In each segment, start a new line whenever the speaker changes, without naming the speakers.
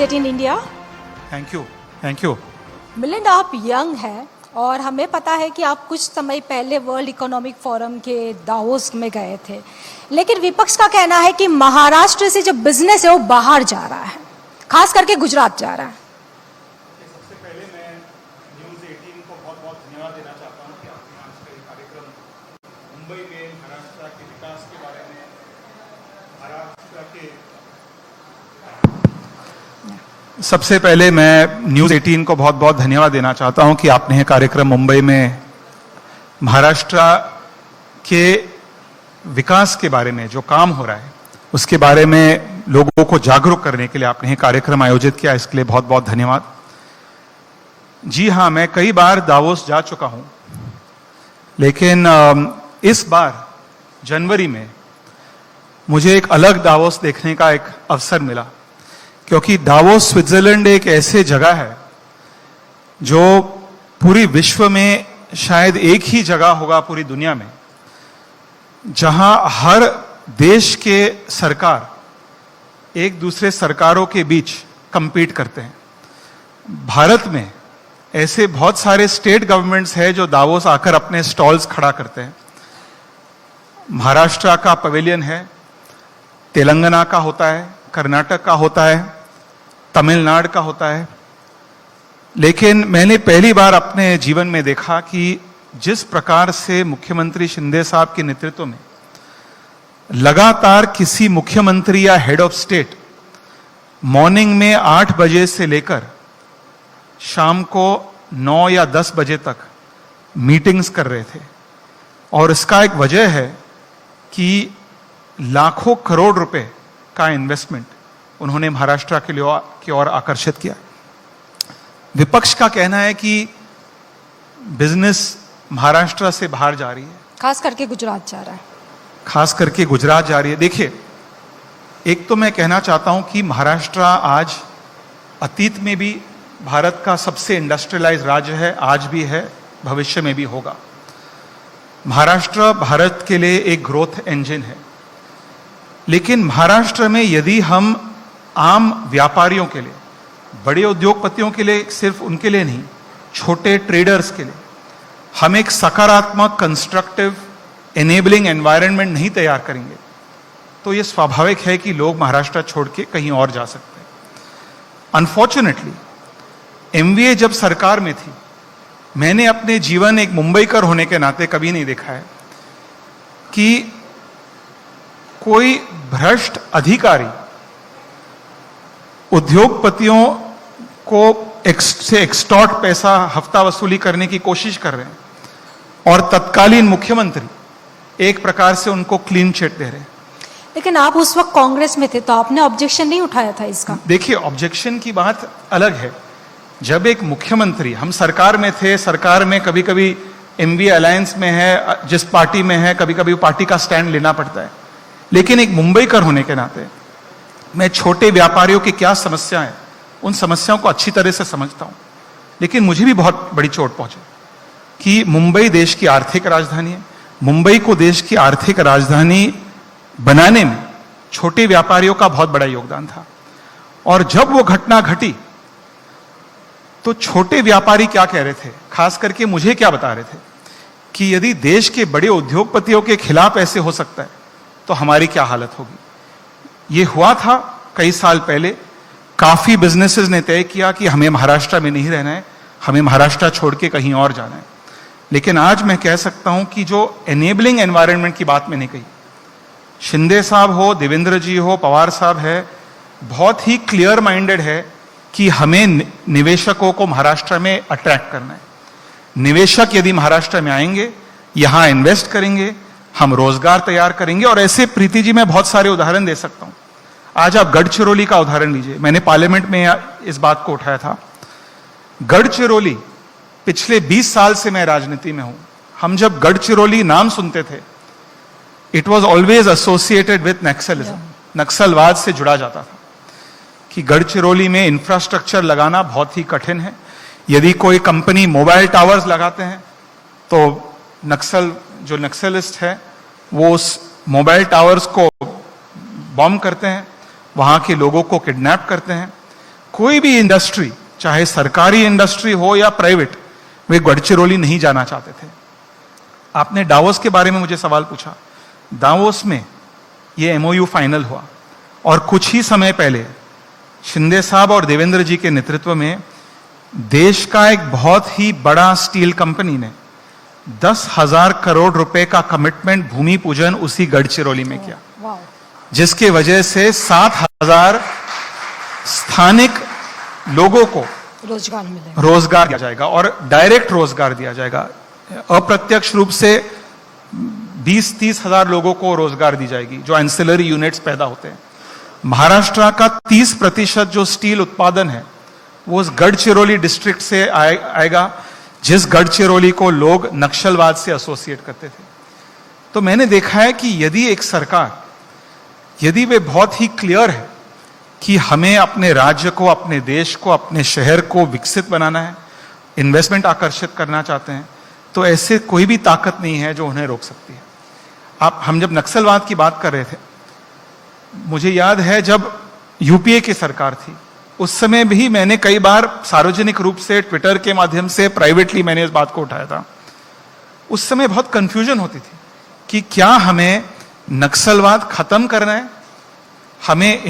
18 India.
Thank you.
Milind, आप young हैं और हमें पता है कि आप कुछ समय पहले वर्ल्ड इकोनॉमिक फोरम के दावोस में गए थे, लेकिन विपक्ष का कहना है कि महाराष्ट्र से जो बिजनेस है वो बाहर जा रहा है, खास करके गुजरात जा रहा है।
सबसे पहले मैं न्यूज़ 18 को बहुत बहुत धन्यवाद देना चाहता हूँ कि आपने आज का ये कार्यक्रम मुंबई में महाराष्ट्र के विकास के बारे में, सबसे पहले मैं न्यूज़ 18 को बहुत बहुत धन्यवाद देना चाहता हूं कि आपने ये कार्यक्रम मुंबई में महाराष्ट्र के विकास के बारे में जो काम हो रहा है उसके बारे में लोगों को जागरूक करने के लिए आपने ये कार्यक्रम आयोजित किया, इसके लिए बहुत बहुत धन्यवाद। जी हाँ, मैं कई बार दावोस जा चुका हूं, लेकिन इस बार जनवरी में मुझे एक अलग दावोस देखने का एक अवसर मिला, क्योंकि दावोस स्विट्जरलैंड एक ऐसे जगह है जो पूरी विश्व में शायद एक ही जगह होगा पूरी दुनिया में जहां हर देश के सरकार एक दूसरे सरकारों के बीच compete करते हैं। भारत में ऐसे बहुत सारे स्टेट गवर्नमेंट्स हैं जो दावोस आकर अपने स्टॉल्स खड़ा करते हैं। महाराष्ट्र का पवेलियन है, तेलंगाना का होता है, कर्नाटक का होता है, तमिलनाडु का होता है, लेकिन मैंने पहली बार अपने जीवन में देखा कि जिस प्रकार से मुख्यमंत्री शिंदे साहब के नेतृत्व में लगातार किसी मुख्यमंत्री या हेड ऑफ स्टेट मॉर्निंग में 8 बजे से लेकर शाम को 9 या 10 बजे तक मीटिंग्स कर रहे थे, और इसका एक वजह है कि लाखों करोड़ रुपए का इन्वेस्टमेंट उन्होंने महाराष्ट्र के लिए की ओर आकर्षित किया। विपक्ष का कहना है कि बिजनेस महाराष्ट्र से बाहर जा रही है,
खास करके गुजरात जा रहा है।
खास करके गुजरात जा रही है। देखिए, एक तो मैं कहना चाहता हूं कि महाराष्ट्र आज अतीत में भी भारत का सबसे इंडस्ट्रियलाइज राज्य है, आज भी है, भविष्य में भी होगा। महाराष्ट्र भारत के लिए एक ग्रोथ इंजन है, लेकिन महाराष्ट्र में यदि हम आम व्यापारियों के लिए, बड़े उद्योगपतियों के लिए, सिर्फ उनके लिए नहीं, छोटे ट्रेडर्स के लिए हम एक सकारात्मक कंस्ट्रक्टिव एनेबलिंग एनवायरनमेंट नहीं तैयार करेंगे तो यह स्वाभाविक है कि लोग महाराष्ट्र छोड़ के कहीं और जा सकते हैं। अनफॉर्चुनेटली एमवीए जब सरकार में थी, मैंने अपने जीवन एक मुंबईकर होने के नाते कभी नहीं देखा है कि कोई भ्रष्ट अधिकारी उद्योगपतियों को से एक्सटॉर्ट पैसा हफ्ता वसूली करने की कोशिश कर रहे हैं और तत्कालीन मुख्यमंत्री एक प्रकार से उनको क्लीन चिट दे रहे हैं।
लेकिन आप उस वक्त कांग्रेस में थे तो आपने ऑब्जेक्शन नहीं उठाया था इसका?
देखिए, ऑब्जेक्शन की बात अलग है। जब एक मुख्यमंत्री, हम सरकार में थे, सरकार में कभी कभी एमवीए अलायंस में है, जिस पार्टी में है, कभी कभी पार्टी का स्टैंड लेना पड़ता है, लेकिन एक मुंबईकर होने के नाते मैं छोटे व्यापारियों की क्या समस्या है उन समस्याओं को अच्छी तरह से समझता हूं। लेकिन मुझे भी बहुत बड़ी चोट पहुंची कि मुंबई देश की आर्थिक राजधानी है, मुंबई को देश की आर्थिक राजधानी बनाने में छोटे व्यापारियों का बहुत बड़ा योगदान था। और जब वो घटना घटी तो छोटे व्यापारी क्या कह रहे थे, खास करके मुझे क्या बता रहे थे कि यदि देश के बड़े उद्योगपतियों के खिलाफ ऐसे हो सकता है तो हमारी क्या हालत होगी। ये हुआ था कई साल पहले। काफी बिजनेसेस ने तय किया कि हमें महाराष्ट्र में नहीं रहना है, हमें महाराष्ट्र छोड़ के कहीं और जाना है। लेकिन आज मैं कह सकता हूं कि जो एनेबलिंग एनवायरनमेंट की बात मैंने कही, शिंदे साहब हो, देवेंद्र जी हो, पवार साहब है, बहुत ही क्लियर माइंडेड है कि हमें निवेशकों को महाराष्ट्र में अट्रैक्ट करना है। निवेशक यदि महाराष्ट्र में आएंगे, यहां इन्वेस्ट करेंगे, हम रोजगार तैयार करेंगे। और ऐसे, प्रीति जी, मैं बहुत सारे उदाहरण दे सकता हूं। आज आप गढ़चिरौली का उदाहरण लीजिए, मैंने पार्लियामेंट में इस बात को उठाया था। गढ़चिरौली, पिछले 20 साल से मैं राजनीति में हूं, हम जब गढ़चिरौली नाम सुनते थे, it was always associated with Naxalism, नक्सलवाद से जुड़ा जाता था कि गढ़चिरौली में इंफ्रास्ट्रक्चर लगाना बहुत ही कठिन है। यदि कोई कंपनी मोबाइल टावर्स लगाते हैं तो जो नक्सलिस्ट है वो उस मोबाइल टावर्स को बॉम्ब करते हैं, वहां के लोगों को किडनैप करते हैं। कोई भी इंडस्ट्री, चाहे सरकारी इंडस्ट्री हो या प्राइवेट, वे गढ़चिरौली नहीं जाना चाहते थे। आपने डावोस के बारे में मुझे सवाल पूछा। डावोस में ये एमओयू फाइनल हुआ और कुछ ही समय पहले शिंदे साहब और देवेंद्र जी के नेतृत्व में देश का एक बहुत ही बड़ा स्टील कंपनी ने 10,000 करोड़ रुपए का कमिटमेंट भूमि पूजन उसी गढ़चिरौली में किया,
वाह,
जिसके वजह से 7,000 स्थानिक लोगों को
रोजगार मिलेगा,
रोजगार दिया जाएगा और डायरेक्ट रोजगार दिया जाएगा। अप्रत्यक्ष रूप से 20-30 हजार लोगों को रोजगार दी जाएगी जो एंसिलरी यूनिट्स पैदा होते हैं। महाराष्ट्र का 30% जो स्टील उत्पादन है वो उस गढ़चिरौली डिस्ट्रिक्ट से आएगा, जिस गढ़चिरौली को लोग नक्सलवाद से एसोसिएट करते थे। तो मैंने देखा है कि यदि एक सरकार, यदि वे बहुत ही क्लियर है कि हमें अपने राज्य को, अपने देश को, अपने शहर को विकसित बनाना है, इन्वेस्टमेंट आकर्षित करना चाहते हैं, तो ऐसे कोई भी ताकत नहीं है जो उन्हें रोक सकती है। हम जब नक्सलवाद की बात कर रहे थे, मुझे याद है जब यूपीए की सरकार थी, उस समय भी मैंने कई बार सार्वजनिक रूप से ट्विटर के माध्यम से प्राइवेटली मैंने इस बात को उठाया था। उस समय बहुत कंफ्यूजन होती थी कि क्या हमें नक्सलवाद खत्म करना है, हमें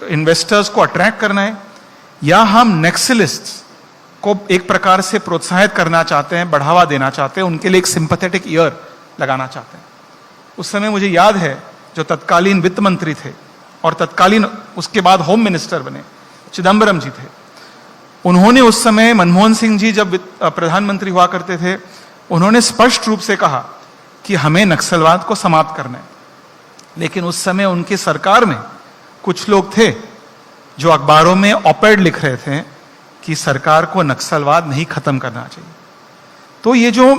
इन्वेस्टर्स को अट्रैक्ट करना है, या हम नक्सलिस्ट्स को एक प्रकार से प्रोत्साहित करना चाहते हैं, बढ़ावा देना चाहते हैं, उनके लिए एक सिंपैथेटिक ईयर लगाना चाहते हैं। उस समय मुझे याद है जो तत्कालीन वित्त मंत्री थे और तत्कालीन उसके बाद होम मिनिस्टर बने चिदंबरम जी थे, उन्होंने उस समय, मनमोहन सिंह जी जब प्रधानमंत्री हुआ करते थे, उन्होंने स्पष्ट रूप से कहा कि हमें नक्सलवाद को समाप्त करना है। लेकिन उस समय उनकी सरकार में कुछ लोग थे जो अखबारों में ऑपेड लिख रहे थे कि सरकार को नक्सलवाद नहीं खत्म करना चाहिए। तो ये जो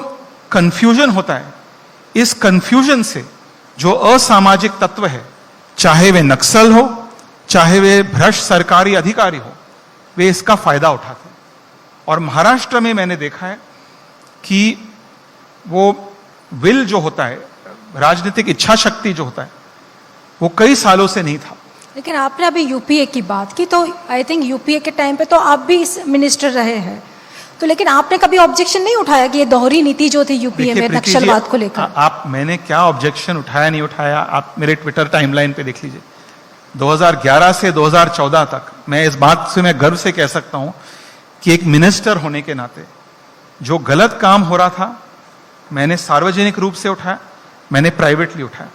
कंफ्यूजन होता है, इस कंफ्यूजन से जो असामाजिक तत्व है, चाहे वे नक्सल हो, चाहे वे भ्रष्ट सरकारी अधिकारी हो, वे इसका फायदा उठाते हैं। और महाराष्ट्र में मैंने देखा है कि वो विल जो होता है, राजनीतिक इच्छा शक्ति जो होता है, वो कई सालों से नहीं था।
लेकिन आपने अभी यूपीए की बात की, तो आई थिंक यूपीए के टाइम पे तो आप भी मिनिस्टर रहे हैं, तो लेकिन आपने कभी ऑब्जेक्शन नहीं उठाया कि ये दोहरी नीति जो थी यूपीए में नक्सलवाद को लेकर?
मैंने क्या ऑब्जेक्शन उठाया नहीं उठाया, आप मेरे ट्विटर टाइमलाइन पे देख लीजिए। 2011 से 2014 तक मैं इस बात से, मैं गर्व से कह सकता हूं कि एक मिनिस्टर होने के नाते जो गलत काम हो रहा था, मैंने सार्वजनिक रूप से उठाया, मैंने प्राइवेटली उठाया।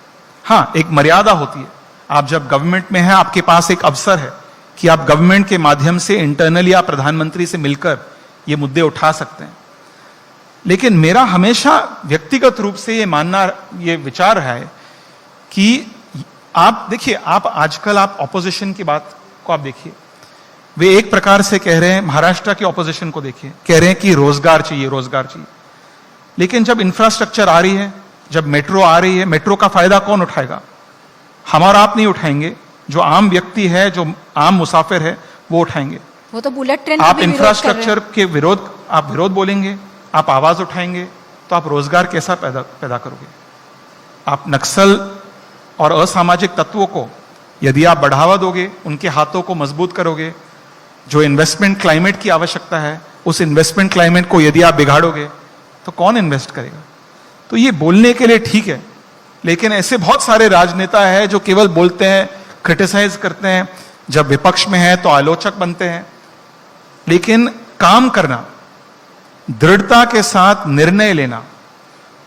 हाँ, एक मर्यादा होती है। आप जब गवर्नमेंट में हैं, आपके पास एक अवसर है कि आप गवर्नमेंट के माध्यम से इंटरनली या प्रधानमंत्री से मिलकर ये मुद्दे उठा सकते हैं। लेकिन मेरा हमेशा व्यक्तिगत रूप से ये मानना, ये विचार रहा है कि आप देखिए, आप आजकल आप ऑपोजिशन की बात को आप देखिए, वे एक प्रकार से कह रहे हैं, महाराष्ट्र की ऑपोजिशन को देखिए, कह रहे हैं कि रोजगार चाहिए, रोजगार चाहिए। लेकिन जब इंफ्रास्ट्रक्चर आ रही है, जब मेट्रो आ रही है, मेट्रो का फायदा कौन उठाएगा? हम और आप नहीं उठाएंगे, जो आम व्यक्ति है, जो आम मुसाफिर है, वो उठाएंगे।
वो तो बुलेट ट्रेन
आप इंफ्रास्ट्रक्चर के विरोध, आप विरोध बोलेंगे, आप आवाज उठाएंगे, तो आप रोजगार कैसा पैदा करोगे? आप नक्सल और असामाजिक तत्वों को यदि आप बढ़ावा दोगे, उनके हाथों को मजबूत करोगे, जो इन्वेस्टमेंट क्लाइमेट की आवश्यकता है, उस इन्वेस्टमेंट क्लाइमेट को यदि आप बिगाड़ोगे, तो कौन इन्वेस्ट करेगा? तो ये बोलने के लिए ठीक है, लेकिन ऐसे बहुत सारे राजनेता हैं जो केवल बोलते हैं, क्रिटिसाइज करते हैं, जब विपक्ष में है तो आलोचक बनते हैं। लेकिन काम करना, दृढ़ता के साथ निर्णय लेना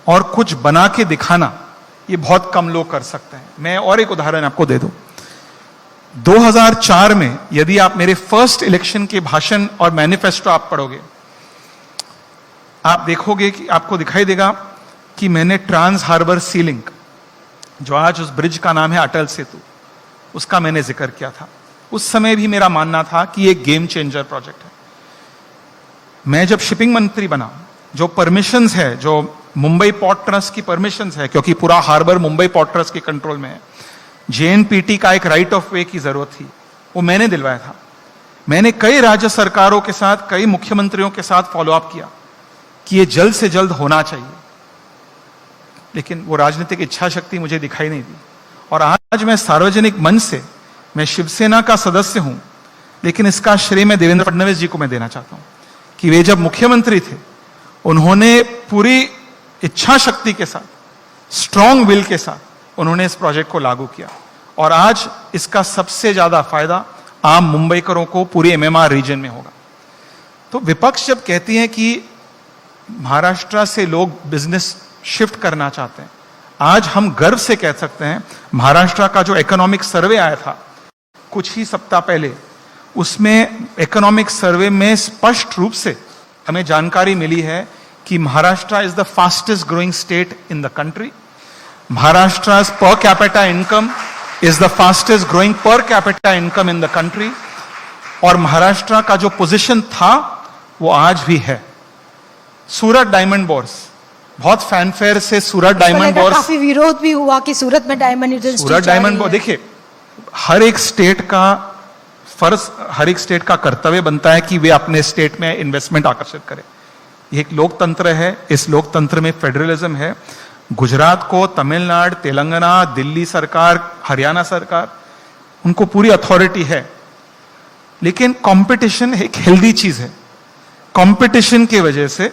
और कुछ बना के दिखाना, ये बहुत कम लोग कर सकते हैं। मैं और एक उदाहरण आपको दे दूं। 2004 में यदि आप मेरे फर्स्ट इलेक्शन के भाषण और मैनिफेस्टो आप पढ़ोगे, आप देखोगे कि आपको दिखाई देगा कि मैंने ट्रांस हार्बर सी लिंक, जो आज उस ब्रिज का नाम है अटल सेतु, उसका मैंने जिक्र किया था। उस समय भी मेरा मानना था कि एक गेम चेंजर प्रोजेक्ट है। मैं जब शिपिंग मंत्री बना, जो परमिशंस है, जो मुंबई पोर्ट ट्रस्ट की परमिशंस है, क्योंकि पूरा हार्बर मुंबई पोर्ट ट्रस्ट के कंट्रोल में है, जेएनपीटी का एक राइट ऑफ वे की जरूरत थी, वो मैंने दिलवाया था। मैंने कई राज्य सरकारों के साथ, कई मुख्यमंत्रियों के साथ फॉलोअप किया कि ये जल्द से जल्द होना चाहिए, लेकिन वो राजनीतिक इच्छा शक्ति मुझे दिखाई नहीं दी। और आज मैं सार्वजनिक मंच से, मैं शिवसेना का सदस्य हूं, लेकिन इसका श्रेय मैं देवेंद्र फडणवीस जी को मैं देना चाहता हूं कि वे जब मुख्यमंत्री थे, उन्होंने पूरी इच्छा शक्ति के साथ, स्ट्रॉन्ग विल के साथ उन्होंने इस प्रोजेक्ट को लागू किया, और आज इसका सबसे ज्यादा फायदा आम मुंबईकरों को पूरी एमएमआर रीजन में होगा। तो विपक्ष जब कहती है कि महाराष्ट्र से लोग बिजनेस शिफ्ट करना चाहते हैं, आज हम गर्व से कह सकते हैं महाराष्ट्र का जो इकोनॉमिक सर्वे आया था कुछ ही सप्ताह पहले, उसमें इकोनॉमिक सर्वे में स्पष्ट रूप से हमें जानकारी मिली है कि Maharashtra is the fastest growing state in the country. Maharashtra per capita income is the fastest growing per capita income in the country, और महाराष्ट्र का जो पोजीशन था वो आज भी है। सूरत डायमंड बोर्स, बहुत फैनफेयर से सूरत डायमंड बोर्स,
काफी विरोध भी हुआ कि सूरत में डायमंड इंडस्ट्री,
सूरत डायमंड बोर्स, देखिए हर एक स्टेट का फर्ज, हर एक स्टेट का कर्तव्य बनता है कि वे अपने स्टेट में इन्वेस्टमेंट आकर्षित करें। ये एक लोकतंत्र है, इस लोकतंत्र में फेडरलिज्म है। गुजरात को तमिलनाडु, तेलंगाना, दिल्ली सरकार, हरियाणा सरकार, उनको पूरी अथॉरिटी है, लेकिन कंपटीशन एक हेल्दी चीज है। कंपटीशन की वजह से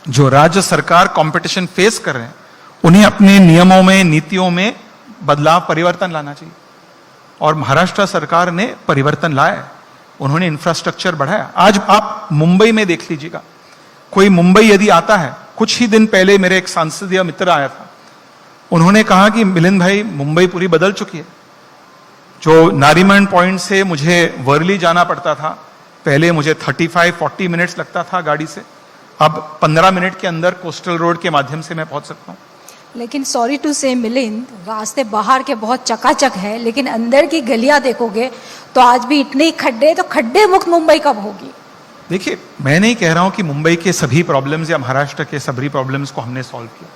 जो राज्य सरकार कंपटीशन फेस कर रहे हैं, उन्हें अपने नियमों में, नीतियों में बदलाव, परिवर्तन लाना चाहिए, और महाराष्ट्र सरकार ने परिवर्तन लाया है। उन्होंने इंफ्रास्ट्रक्चर बढ़ाया। आज आप मुंबई में देख लीजिएगा, कोई मुंबई यदि आता है, कुछ ही दिन पहले मेरे एक सांसदीय मित्र आया था, उन्होंने कहा कि मिलिंद भाई मुंबई पूरी बदल चुकी है। जो नारीमन पॉइंट से मुझे वर्ली जाना पड़ता था, पहले मुझे 35-40 मिनट्स लगता था गाड़ी से, अब 15 मिनट के अंदर कोस्टल रोड के माध्यम से मैं पहुंच सकता हूं।
लेकिन सॉरी टू से मिलिंद, रास्ते बाहर के बहुत चकाचक है, लेकिन अंदर की गलियां देखोगे तो आज भी इतने खड्डे, तो खड्डे मुक्त मुंबई कब होगी?
देखिए, मैं नहीं कह रहा हूं कि मुंबई के सभी प्रॉब्लम्स या महाराष्ट्र के सभी प्रॉब्लम्स को हमने सॉल्व किया,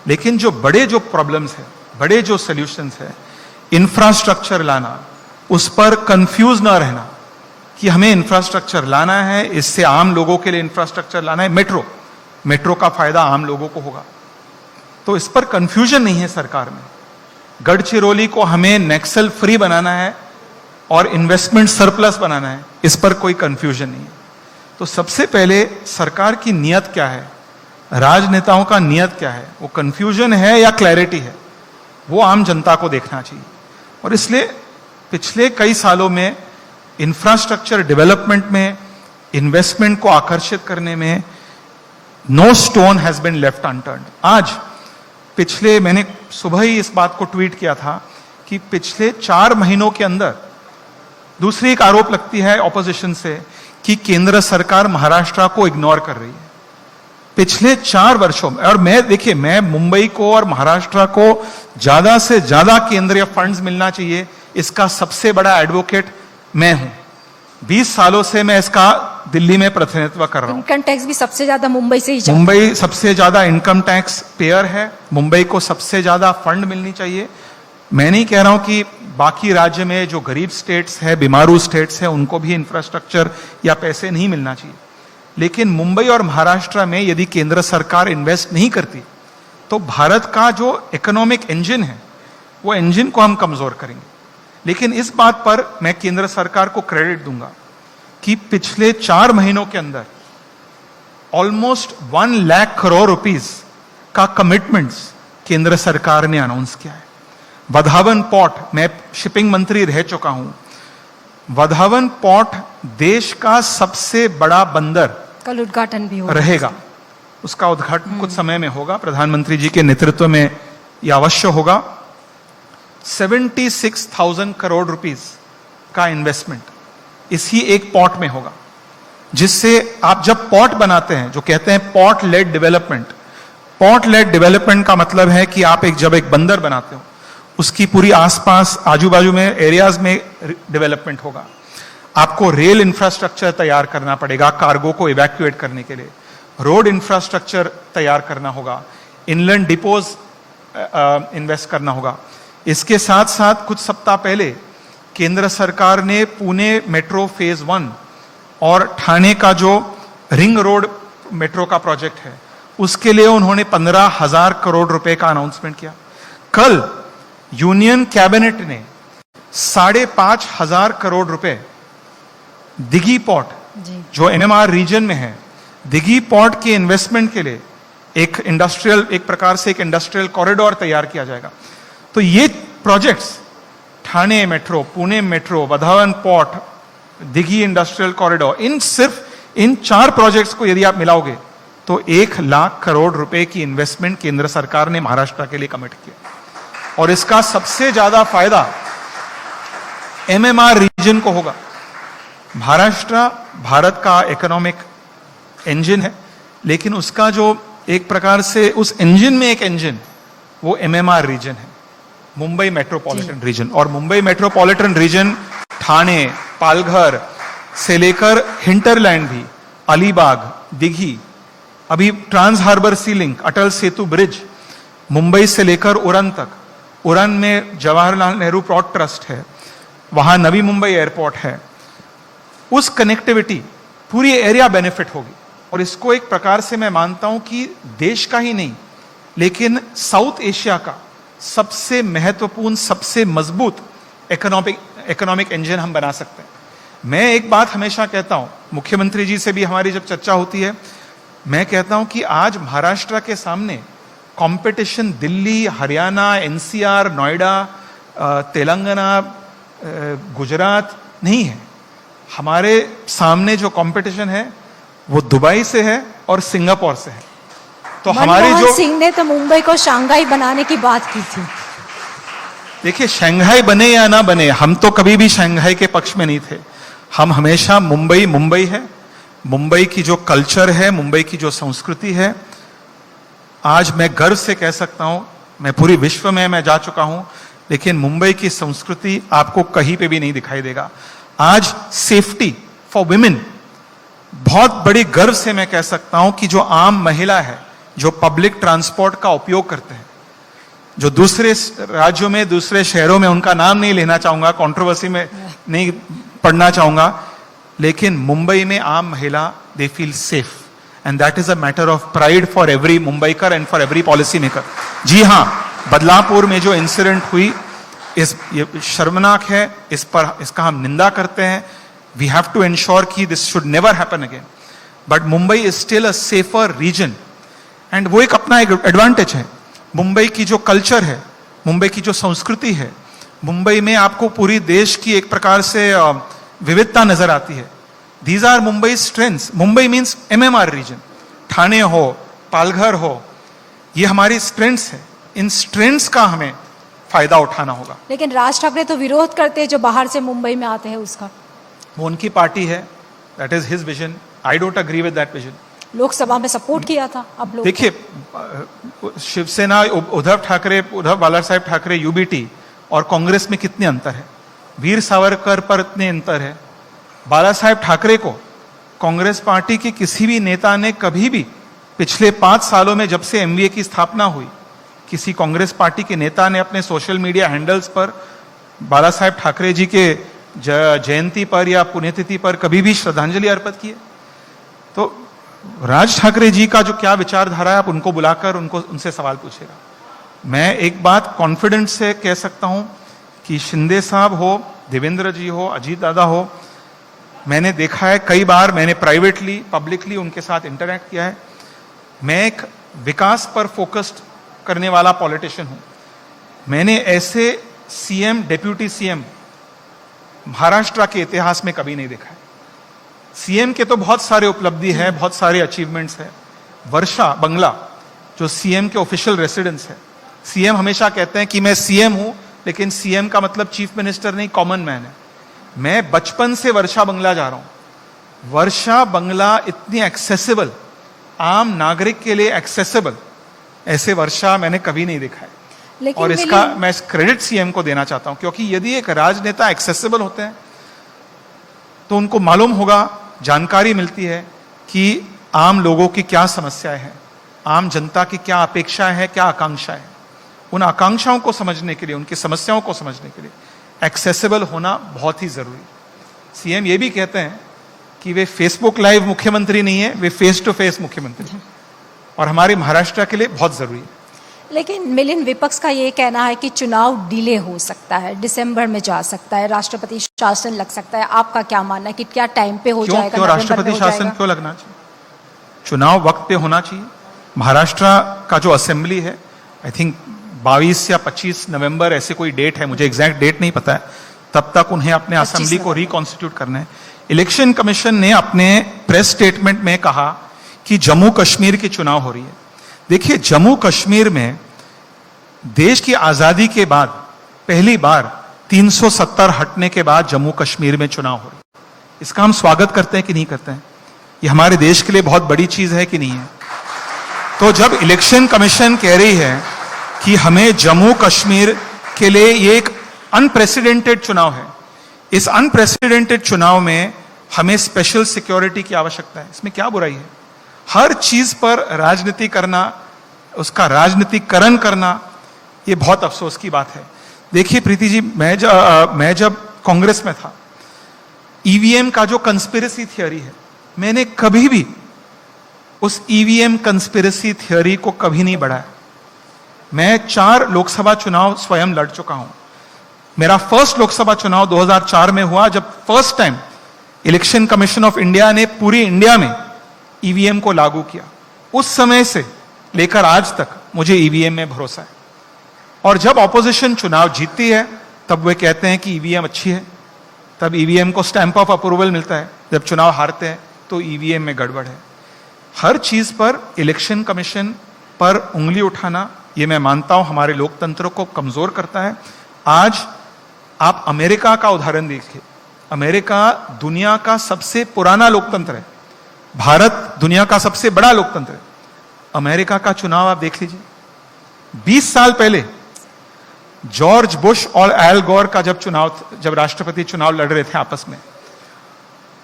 लेकिन जो बड़े जो प्रॉब्लम्स है, बड़े जो सॉल्यूशंस है, इंफ्रास्ट्रक्चर लाना, उस पर कंफ्यूज ना रहना कि हमें इंफ्रास्ट्रक्चर लाना है, इससे आम लोगों के लिए इंफ्रास्ट्रक्चर लाना है। मेट्रो का फायदा आम लोगों को होगा, तो इस पर कंफ्यूजन नहीं है सरकार में। गढ़चिरौली को हमें नक्सल फ्री बनाना है और इन्वेस्टमेंट सरप्लस बनाना है, इस पर कोई कंफ्यूजन नहीं है। तो सबसे पहले सरकार की नियत क्या है, राजनेताओं का नियत क्या है, वो कंफ्यूजन है या क्लैरिटी है, वो आम जनता को देखना चाहिए। और इसलिए पिछले कई सालों में इंफ्रास्ट्रक्चर डेवलपमेंट में, इन्वेस्टमेंट को आकर्षित करने में no stone has been left unturned. आज पिछले, मैंने सुबह ही इस बात को ट्वीट किया था कि पिछले 4 महीनों के अंदर, दूसरी एक आरोप लगती है ऑपोजिशन से कि केंद्र सरकार महाराष्ट्र को इग्नोर कर रही है। पिछले 4 वर्षों में, और मैं देखिए, मैं मुंबई को और महाराष्ट्र को ज्यादा से ज्यादा केंद्रीय फंड्स मिलना चाहिए, इसका सबसे बड़ा एडवोकेट मैं हूं। 20 सालों से मैं इसका दिल्ली में प्रतिनिधित्व कर रहा हूं।
इनकम टैक्स भी सबसे ज्यादा मुंबई से ही जाता है।
मुंबई सबसे ज्यादा इनकम टैक्स पेयर है, मुंबई को सबसे ज्यादा फंड मिलनी चाहिए। मैं नहीं कह रहा हूं कि बाकी राज्य में जो गरीब स्टेट्स है, बीमारू स्टेट्स है, उनको भी इंफ्रास्ट्रक्चर या पैसे नहीं मिलना चाहिए, लेकिन मुंबई और महाराष्ट्र में यदि केंद्र सरकार इन्वेस्ट नहीं करती तो भारत का जो इकोनॉमिक इंजन है, वो इंजन को हम कमजोर करेंगे। लेकिन इस बात पर मैं केंद्र सरकार को क्रेडिट दूंगा कि पिछले 4 महीनों के अंदर ऑलमोस्ट 1 लाख करोड़ रुपीस का कमिटमेंट्स केंद्र सरकार ने अनाउंस किया है। वधावन पोर्ट, मैं शिपिंग मंत्री रह चुका हूं, वधावन पोर्ट देश का सबसे बड़ा बंदर
कल उद्घाटन भी होगा,
रहेगा। उसका उद्घाटन कुछ समय में होगा, प्रधानमंत्री जी के नेतृत्व में यह अवश्य होगा। 76,000 करोड़ रुपीस का इन्वेस्टमेंट इसी एक पोर्ट में होगा, जिससे आप जब पोर्ट बनाते हैं, जो कहते हैं port lead development, port lead development का मतलब है कि आप जब एक बंदर बनाते हो, उसकी पूरी आसपास आजू बाजू में एरियाज में डेवलपमेंट होगा। आपको रेल इंफ्रास्ट्रक्चर तैयार करना पड़ेगा कार्गो को इवैक्यूएट करने के लिए, रोड इंफ्रास्ट्रक्चर तैयार करना होगा, इनलैंड डिपोज इन्वेस्ट करना होगा। इसके साथ साथ कुछ सप्ताह पहले केंद्र सरकार ने पुणे मेट्रो फेज 1 और ठाणे का जो रिंग रोड मेट्रो का प्रोजेक्ट है, उसके लिए उन्होंने 15,000 करोड़ रुपए का अनाउंसमेंट किया। कल यूनियन कैबिनेट ने 5,500 करोड़ रुपए दिघी पोर्ट
जी
जो एमएमआर रीजन में है, दिघी पोर्ट के इन्वेस्टमेंट के लिए एक प्रकार से एक इंडस्ट्रियल कॉरिडोर तैयार किया जाएगा। तो ये projects, Thane metro, Pune metro, Wadhawan port, Dighi industrial corridor, सिर्फ इन 4 प्रोजेक्ट्स को यदि आप मिलाओगे तो 1 लाख करोड़ रुपए की इन्वेस्टमेंट केंद्र सरकार ने महाराष्ट्र के लिए कमिट किया। और इसका सबसे ज्यादा फायदा एमएमआर रीजन को होगा। महाराष्ट्र भारत का इकोनॉमिक इंजन है, लेकिन उसका जो एक प्रकार से उस इंजन में एक इंजन वो एमएमआर रीजन है, मुंबई मेट्रोपॉलिटन रीजन। और मुंबई मेट्रोपॉलिटन रीजन ठाणे, पालघर से लेकर हिंटरलैंड भी, अलीबाग, दिघी, अभी ट्रांस हार्बर सी लिंक, अटल सेतु ब्रिज, मुंबई से लेकर उड़न तक, उड़न में जवाहरलाल नेहरू पोर्ट ट्रस्ट है, वहां नवी मुंबई एयरपोर्ट है, उस कनेक्टिविटी पूरी एरिया बेनिफिट होगी। और इसको एक प्रकार से मैं मानता हूं कि देश का ही नहीं लेकिन साउथ एशिया का सबसे महत्वपूर्ण, सबसे मजबूत इकोनॉमिक इंजन हम बना सकते हैं। मैं एक बात हमेशा कहता हूं, मुख्यमंत्री जी से भी हमारी जब चर्चा होती है, मैं कहता हूं कि आज महाराष्ट्र के सामने कंपटीशन दिल्ली, हरियाणा, एनसीआर, नोएडा, तेलंगाना, गुजरात नहीं है। हमारे सामने जो कंपटीशन है वो दुबई से है और सिंगापुर से है। तो हमारी जो
सिंह ने तो मुंबई को शंघाई बनाने की बात की थी।
देखिए, शंघाई बने या ना बने, हम तो कभी भी शंघाई के पक्ष में नहीं थे। हम हमेशा मुंबई मुंबई है, मुंबई की जो कल्चर है, मुंबई की जो संस्कृति है, आज मैं गर्व से कह सकता हूं, मैं पूरी विश्व में मैं जा चुका हूं, लेकिन मुंबई की संस्कृति आपको कहीं पे भी नहीं दिखाई देगा। आज सेफ्टी फॉर विमेन, बहुत बड़ी गर्व से मैं कह सकता हूं कि जो आम महिला है, जो पब्लिक ट्रांसपोर्ट का उपयोग करते हैं, जो दूसरे राज्यों में, दूसरे शहरों में, उनका नाम नहीं लेना चाहूंगा, कंट्रोवर्सी में नहीं पढ़ना चाहूंगा, लेकिन मुंबई में आम महिला they feel safe and that is a matter of pride for every Mumbaikar and for every policy maker. जी हां, बदलापुर में जो इंसिडेंट हुई, ये शर्मनाक है, इसका हम निंदा करते हैं। वी हैव टू एंश्योर कि this should never happen again, but Mumbai is still a safer region and वो एक अपना एक एडवांटेज है। मुंबई की जो कल्चर है, मुंबई की जो संस्कृति है, मुंबई में आपको पूरी देश की एक प्रकार से विविधता नजर आती है। These are Mumbai strengths. Mumbai means MMR region, Thane हो, पालघर हो, ये हमारी स्ट्रेंथ्स है। इन स्ट्रेंथ्स का हमें फायदा उठाना होगा।
लेकिन राज ठाकरे तो विरोध करते हैं जो बाहर से मुंबई में आते हैं उसका।
वो उनकी पार्टी है, that is his vision, I don't agree with that vision.
Lok Sabha में सपोर्ट किया था आप लोग।
देखिए, शिवसेना, उद्धव ठाकरे, उद्धव बाला साहेब ठाकरे, यूबीटी और कांग्रेस में कितने अंतर है। वीर सावरकर पर इतने अंतर है। बाला साहेब ठाकरे को कांग्रेस पार्टी के किसी भी नेता ने कभी भी पिछले 5 सालों में, जब से एमवीए की स्थापना हुई, किसी कांग्रेस पार्टी के नेता ने अपने सोशल मीडिया हैंडल्स पर बाला साहेब ठाकरे जी के जयंती पर या पुण्यतिथि पर कभी भी श्रद्धांजलि अर्पित की है। तो राज ठाकरे जी का जो क्या विचारधारा है, आप उनको बुलाकर उनसे सवाल पूछेगा। मैं एक बात कॉन्फिडेंस से कह सकता हूं कि शिंदे साहब हो, देवेंद्र जी हो, अजीत दादा हो, मैंने देखा है कई बार, मैंने प्राइवेटली, पब्लिकली उनके साथ इंटरैक्ट किया है। मैं एक विकास पर फोकस्ड करने वाला पॉलिटिशियन हूं। मैंने ऐसे सीएम, डेप्यूटी सीएम महाराष्ट्र के इतिहास में कभी नहीं देखा है। सीएम के तो बहुत सारे उपलब्धि है, बहुत सारे अचीवमेंट्स है। वर्षा बंगला जो सीएम के ऑफिशियल रेसिडेंस है, सीएम हमेशा कहते हैं कि मैं सीएम हूं, लेकिन सीएम का मतलब चीफ मिनिस्टर नहीं, कॉमन मैन है। मैं बचपन से वर्षा बंगला जा रहा हूं। वर्षा बंगला इतनी एक्सेसिबल, आम नागरिक के लिए एक्सेसिबल, ऐसे वर्षा मैंने कभी नहीं देखा है। और इसका मैं क्रेडिट सीएम को देना चाहता हूं, क्योंकि यदि एक राजनेता एक्सेसिबल होते हैं तो उनको मालूम होगा, जानकारी मिलती है कि आम लोगों की क्या समस्याएं हैं, आम जनता की क्या अपेक्षाएं हैं, क्या आकांक्षाएं हैं। उन आकांक्षाओं को समझने के लिए, उनकी समस्याओं को समझने के लिए एक्सेसिबल होना बहुत ही जरूरी है। सीएम ये भी कहते हैं कि वे फेसबुक लाइव मुख्यमंत्री नहीं है, वे फेस टू फेस मुख्यमंत्री हैं, और हमारे महाराष्ट्र के लिए बहुत जरूरी है।
लेकिन मिलिंद, विपक्ष का ये कहना है कि चुनाव डिले हो सकता है, दिसंबर में जा सकता है, राष्ट्रपति शासन लग सकता है। आपका क्या मानना है कि क्या टाइम पे हो जाएगा?
क्यों राष्ट्रपति शासन क्यों लगना चाहिए? चुनाव वक्त पे होना चाहिए। महाराष्ट्र का जो असेंबली है, आई थिंक 22 या 25 नवंबर ऐसे कोई डेट है, मुझे एग्जैक्ट डेट नहीं पता है, तब तक उन्हें अपने असेंबली को रिकॉन्स्टिट्यूट करना है। इलेक्शन कमीशन ने अपने प्रेस स्टेटमेंट में कहा कि जम्मू कश्मीर की चुनाव हो रही है। देखिए, जम्मू कश्मीर में देश की आजादी के बाद पहली बार 370 हटने के बाद जम्मू कश्मीर में चुनाव हो रही है। इसका हम स्वागत करते हैं कि नहीं करते हैं? ये हमारे देश के लिए बहुत बड़ी चीज है कि नहीं है? तो जब इलेक्शन कमीशन कह रही है कि हमें जम्मू कश्मीर के लिए ये एक अनप्रेसिडेंटेड चुनाव है, इस अनप्रेसिडेंटेड चुनाव में हमें स्पेशल सिक्योरिटी की आवश्यकता है, इसमें क्या बुराई है? हर चीज पर राजनीति करना, उसका राजनीतिकरण करना, ये बहुत अफसोस की बात है। देखिए प्रीति जी, मैं जब कांग्रेस में था, ईवीएम का जो कंस्पिरेसी थियरी है, मैंने कभी भी उस ईवीएम कंस्पिरेसी थियरी को कभी नहीं बढ़ाया। मैं 4 लोकसभा चुनाव स्वयं लड़ चुका हूं। मेरा फर्स्ट लोकसभा चुनाव 2004 में हुआ, जब first time election commission of India ने पूरी इंडिया में ईवीएम को लागू किया। उस समय से लेकर आज तक मुझे ईवीएम में भरोसा है। और जब ऑपोजिशन चुनाव जीतती है तब वे कहते हैं कि ईवीएम अच्छी है, तब ईवीएम को स्टैंप ऑफ अप्रूवल मिलता है। जब चुनाव हारते हैं तो ईवीएम में गड़बड़ है। हर चीज पर इलेक्शन कमीशन पर उंगली उठाना, ये मैं मानता हूं हमारे लोकतंत्र को कमजोर करता है। आज आप अमेरिका का उदाहरण देखिए। अमेरिका दुनिया का सबसे पुराना लोकतंत्र है, भारत दुनिया का सबसे बड़ा लोकतंत्र है। अमेरिका का चुनाव आप देख लीजिए। 20 साल पहले जॉर्ज बुश और एल गॉर का जब राष्ट्रपति चुनाव लड़ रहे थे आपस में,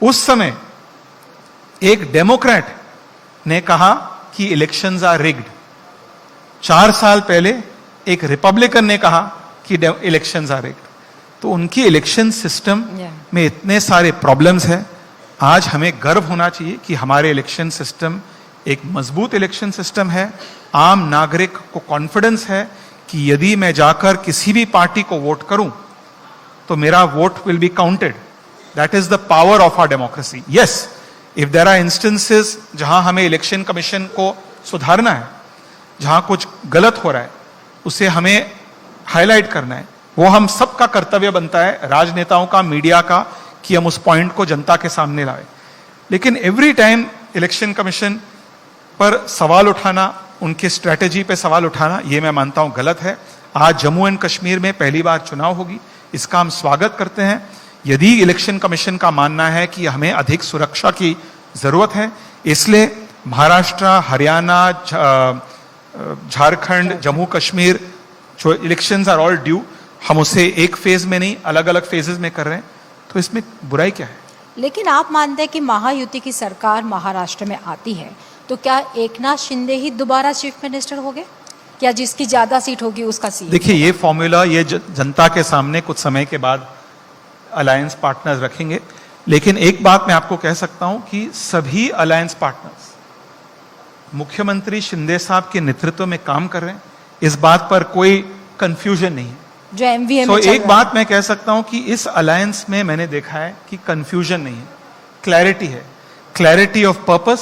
उस समय एक डेमोक्रेट ने कहा कि इलेक्शंस आर रिग्ड। 4 साल पहले एक रिपब्लिकन ने कहा कि इलेक्शंस आर रिग्ड। तो उनकी इलेक्शन सिस्टम में इतने सारे प्रॉब्लम्स हैं। आज हमें गर्व होना चाहिए कि हमारे इलेक्शन सिस्टम एक मजबूत इलेक्शन सिस्टम है। आम नागरिक को कॉन्फिडेंस है कि यदि मैं जाकर किसी भी पार्टी को वोट करूं तो मेरा vote will be counted. That is the power of our democracy. Yes, if there are instances जहां हमें इलेक्शन कमीशन को सुधारना है, जहां कुछ गलत हो रहा है, उसे हमें हाईलाइट करना है। वो हम सबका कर्तव्य बनता है, राजनेताओं का, मीडिया का, कि हम उस पॉइंट को जनता के सामने लाए। लेकिन एवरी टाइम इलेक्शन कमीशन पर सवाल उठाना, उनके स्ट्रेटेजी पे सवाल उठाना, ये मैं मानता हूं गलत है। आज जम्मू एंड कश्मीर में पहली बार चुनाव होगी, इसका हम स्वागत करते हैं। यदि इलेक्शन कमीशन का मानना है कि हमें अधिक सुरक्षा की जरूरत है, इसलिए महाराष्ट्र, हरियाणा, झारखंड, जम्मू कश्मीर जो इलेक्शंस आर ऑल ड्यू, हम उसे एक फेज में नहीं अलग अलग फेजेस में कर रहे हैं, तो इसमें बुराई क्या है?
लेकिन आप मानते हैं कि महायुति की सरकार महाराष्ट्र में आती है तो क्या एकनाथ शिंदे ही दोबारा चीफ मिनिस्टर होंगे? क्या जिसकी ज्यादा सीट होगी उसका सीट?
देखिए, ये फॉर्मूला ये जनता के सामने कुछ समय के बाद अलायंस पार्टनर्स रखेंगे। लेकिन एक बात मैं आपको कह सकता हूं कि सभी अलायंस पार्टनर्स मुख्यमंत्री शिंदे साहब के नेतृत्व में काम कर रहे हैं। इस बात पर कोई कंफ्यूजन नहीं है।
जो एमवीए में
तो
चल
एक
रहा
बात मैं कह सकता हूं कि इस अलायंस में मैंने देखा है कि कंफ्यूजन नहीं है, क्लैरिटी है। Clarity of purpose,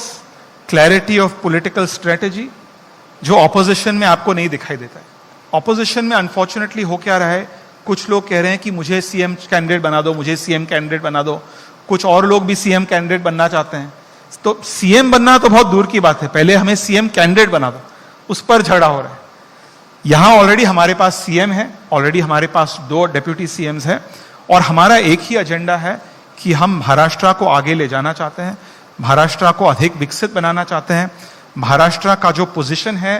clarity of political strategy, जो ऑपोजिशन में आपको नहीं दिखाई देता है। ऑपोजिशन में अनफॉर्चुनेटली हो क्या रहा है, कुछ लोग कह रहे हैं कि मुझे सीएम कैंडिडेट बना दो, मुझे सीएम कैंडिडेट बना दो। कुछ और लोग भी सीएम कैंडिडेट बनना चाहते हैं। तो सीएम बनना तो बहुत दूर की बात है, पहले हमें सीएम कैंडिडेट बना दो, उस पर झगड़ा हो रहा है। यहां ऑलरेडी हमारे पास सीएम है, ऑलरेडी हमारे पास 2 डेप्यूटी सीएम्स हैं, और हमारा एक ही एजेंडा है कि हम महाराष्ट्र को आगे ले जाना चाहते हैं, महाराष्ट्र को अधिक विकसित बनाना चाहते हैं। महाराष्ट्र का जो पोजीशन है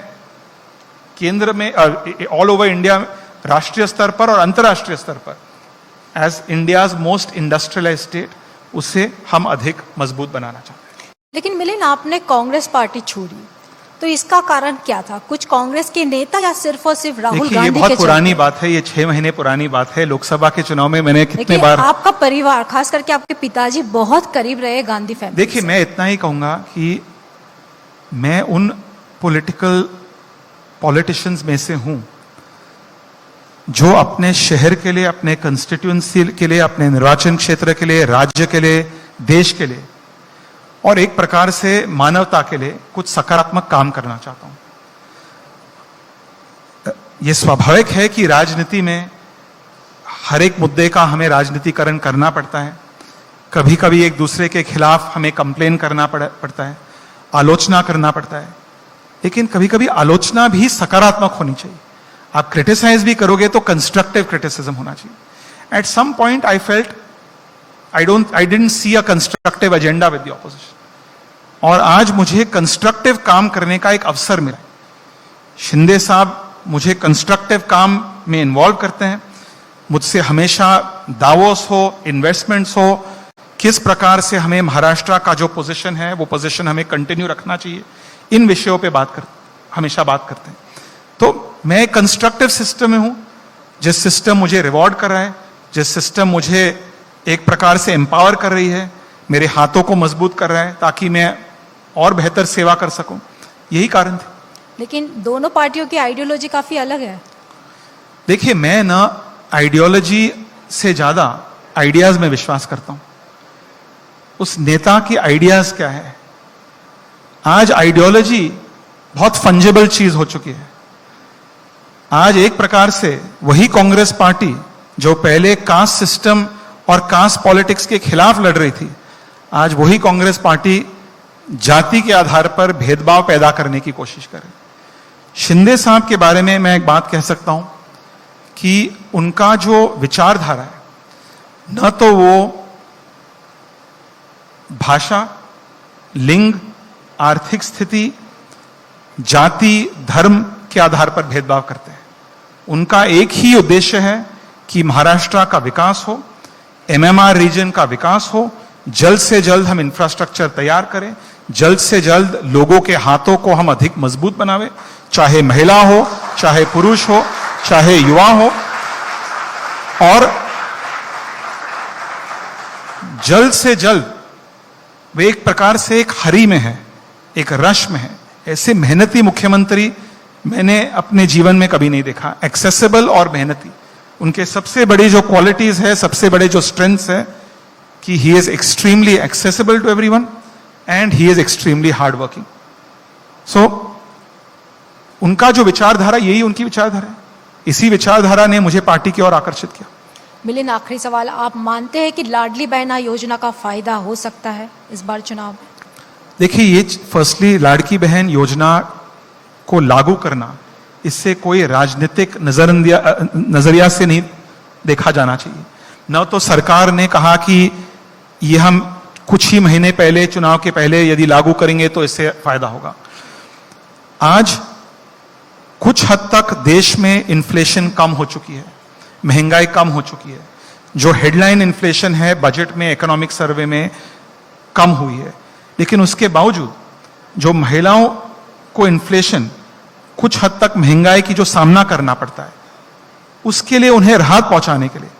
केंद्र में, ऑल ओवर इंडिया, राष्ट्रीय स्तर पर और अंतर्राष्ट्रीय स्तर पर, as India's most industrialized state, उसे हम अधिक मजबूत बनाना चाहते हैं।
लेकिन मिलिंद, आपने कांग्रेस पार्टी छोड़ी, तो इसका कारण क्या था? कुछ कांग्रेस के नेता या सिर्फ और सिर्फ राहुल गांधी?
ये बहुत पुरानी बात है, ये 6 महीने पुरानी बात है। लोकसभा के चुनाव में मैंने कितने बार,
आपका परिवार, खास करके आपके पिताजी बहुत करीब रहे गांधी फैमिली।
देखिए, मैं इतना ही कहूंगा कि मैं उन पॉलिटिकल पॉलिटिशियंस में से हूं जो अपने शहर के लिए, अपने कंस्टिट्यूएंसी के लिए, अपने निर्वाचन क्षेत्र के लिए, राज्य के लिए, देश के लिए और एक प्रकार से मानवता के लिए कुछ सकारात्मक काम करना चाहता हूं। यह स्वाभाविक है कि राजनीति में हर एक मुद्दे का हमें राजनीतिकरण करना पड़ता है। कभी कभी एक दूसरे के खिलाफ हमें कंप्लेन करना पड़ता है, आलोचना करना पड़ता है, लेकिन कभी कभी आलोचना भी सकारात्मक होनी चाहिए। आप क्रिटिसाइज भी करोगे तो कंस्ट्रक्टिव क्रिटिसिज्म होना चाहिए। At some point I felt I didn't see a constructive agenda with the opposition और आज मुझे कंस्ट्रक्टिव काम करने का एक अवसर मिला। शिंदे साहब मुझे कंस्ट्रक्टिव काम में इन्वॉल्व करते हैं, मुझसे हमेशा दावोस हो, इन्वेस्टमेंट्स हो, किस प्रकार से हमें महाराष्ट्र का जो पोजीशन है वो पोजीशन हमें कंटिन्यू रखना चाहिए, इन विषयों पे हमेशा बात करते हैं। तो मैं कंस्ट्रक्टिव सिस्टम में हूं, जिस सिस्टम मुझे रिवॉर्ड कर रहा है, जिस सिस्टम मुझे एक प्रकार से एम्पावर कर रही है, मेरे हाथों को मजबूत कर रहा है ताकि मैं और बेहतर सेवा कर सकूं, यही कारण थे।
लेकिन दोनों पार्टियों की आइडियोलॉजी काफी अलग है।
देखिए, मैं ना आइडियोलॉजी से ज्यादा आइडियाज में विश्वास करता हूं। उस नेता की आइडियाज क्या है। आज आइडियोलॉजी बहुत फंजेबल चीज हो चुकी है। आज एक प्रकार से वही कांग्रेस पार्टी जो पहले कास्ट सिस्टम और कास्ट पॉलिटिक्स के खिलाफ लड़ रही थी, आज वही कांग्रेस पार्टी जाति के आधार पर भेदभाव पैदा करने की कोशिश करे। शिंदे साहब के बारे में मैं एक बात कह सकता हूं कि उनका जो विचारधारा है, न तो वो भाषा, लिंग, आर्थिक स्थिति, जाति, धर्म के आधार पर भेदभाव करते हैं। उनका एक ही उद्देश्य है कि महाराष्ट्र का विकास हो, एमएमआर रीजन का विकास हो, जल्द से जल्द हम इंफ्रास्ट्रक्चर तैयार करें, जल्द से जल्द लोगों के हाथों को हम अधिक मजबूत बनावे, चाहे महिला हो, चाहे पुरुष हो, चाहे युवा हो, और जल्द से जल्द वे एक प्रकार से एक हरी में है, एक रश में है। ऐसे मेहनती मुख्यमंत्री मैंने अपने जीवन में कभी नहीं देखा। एक्सेसिबल और मेहनती, उनके सबसे बड़ी जो क्वालिटीज है, सबसे बड़े जो स्ट्रेंथ्स है कि he is extremely accessible to everyone and he is extremely hard working. So उनका जो विचारधारा, यही उनकी विचारधारा है। इसी विचारधारा ने मुझे पार्टी की ओर आकर्षित किया।
मिलिंद, आखिरी सवाल, आप मानते हैं कि लाडली बहना योजना का फायदा हो सकता है इस बार चुनाव में?
देखिए, ये फर्स्टली लाड़की बहन योजना को लागू करना, इससे कोई राजनीतिक नजरिया से नहीं देखा जाना चाहिए। न तो सरकार ने कहा कि ये हम कुछ ही महीने पहले, चुनाव के पहले यदि लागू करेंगे तो इससे फायदा होगा। आज कुछ हद तक देश में इन्फ्लेशन कम हो चुकी है, महंगाई कम हो चुकी है। जो हेडलाइन इन्फ्लेशन है बजट में, इकोनॉमिक सर्वे में कम हुई है, लेकिन उसके बावजूद जो महिलाओं को इन्फ्लेशन, कुछ हद तक महंगाई की जो सामना करना पड़ता है, उसके लिए उन्हें राहत पहुंचाने के लिए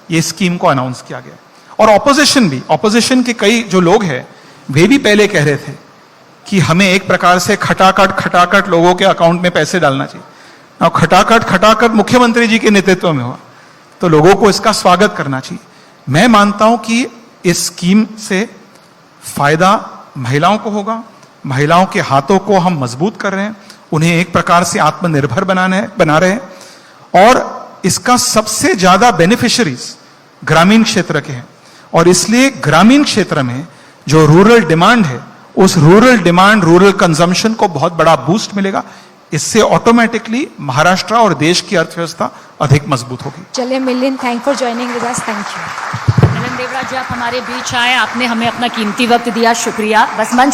ये स्कीम को अनाउंस किया गया। और ऑपोजिशन के कई जो लोग हैं, वे भी पहले कह रहे थे कि हमें एक प्रकार से खटाखट लोगों के अकाउंट में पैसे डालना चाहिए। और खटाखट मुख्यमंत्री जी के नेतृत्व में हुआ, तो लोगों को इसका स्वागत करना चाहिए। मैं मानता हूं कि इस स्कीम से फायदा महिलाओं को होगा। महिलाओं के हाथों को हम मजबूत कर रहे हैं, उन्हें एक प्रकार से आत्मनिर्भर बना रहे हैं, और इसका सबसे ज्यादा बेनिफिशियरीज ग्रामीण क्षेत्र के हैं। और इसलिए ग्रामीण क्षेत्र में जो रूरल डिमांड है, उस रूरल कंजम्पशन को बहुत बड़ा बूस्ट मिलेगा। इससे ऑटोमेटिकली महाराष्ट्र और देश की अर्थव्यवस्था अधिक मजबूत होगी।
चलिए Milind, thank for joining with us. Thank you.
Milind Deora ji, आप हमारे बीच आए, आपने हमें अपना कीमती वक्त दिया, शुक्रिया। बस मंच